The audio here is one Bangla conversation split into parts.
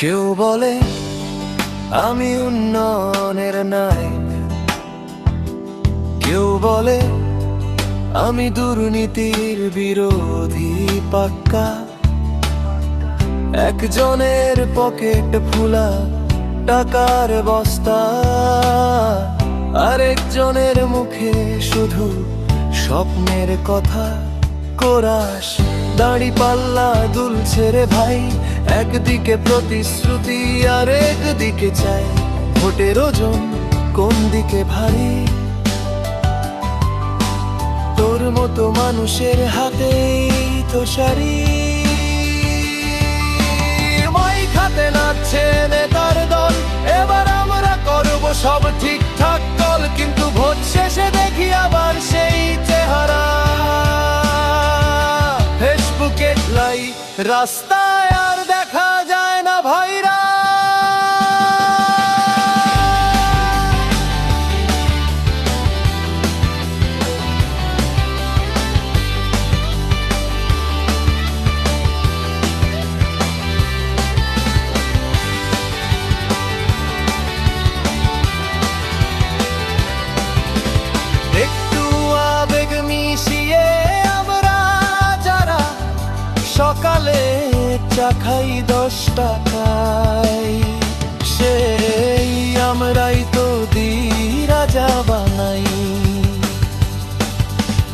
কেউ বলে আমি উন্নয়নের নাই, কেউ বলে আমি দুর্নীতির বিরোধী পাক্কা। একজনের পকেট ফুলা টাকার বস্তা, আরেকজনের মুখে শুধু স্বপ্নের কথা। কোরাস দাড়িপাল্লা দুলছে রে ভাই, একদিকে প্রতিশ্রুতি আর একদিকে চাই। ভোটের ওজন কোন দিকে ভারী? তোর মতো মানুষের হাতেই তো সারি। মাই খাতে নাচছে নেতার দল, এবার আমরা করব সব ঠিকঠাক কল। কিন্তু ভোট শেষে দেখি আবার সেই চেহারা। ফেসবুকে লাই, রাস্তায় আর দেখা যায় না ভাইরা। একটু আবেগ মিশিয়ে আমরা যারা সকালে চা খাই 10 টাকায়, সেই আমরাই তো দিই রাজা বানাই।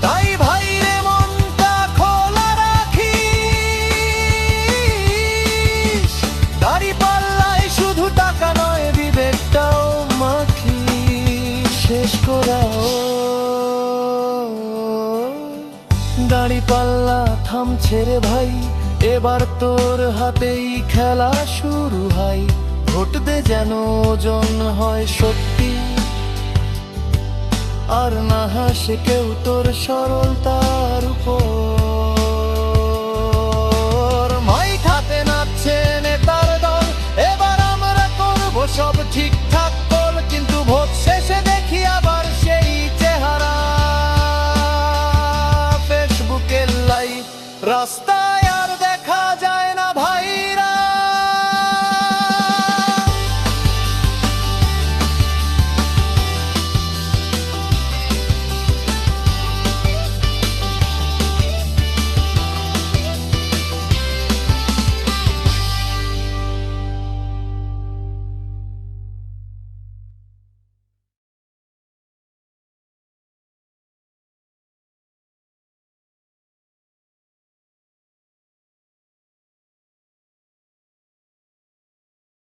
তাই ভাই রে মনটা খোলা রাখি, দাড়িপাল্লায় শুধু টাকা নয় বিবেকটাও মাখি। শেষ করাও দাড়িপাল্লা থামছে রে ভাই, এবার তোর হাতেই খেলা শুরু হয়। ভোট দে যেন ওজন হয় সত্যি, আর না হাসে কেউ তোর সরলতার উপর। মাই খাতে নাচছে নেতার দল, এবার আমরা করব সব ঠিকঠাক কল। কিন্তু ভোট শেষে দেখি আবার সেই চেহারা। ফেসবুকে লাই, রাস্তা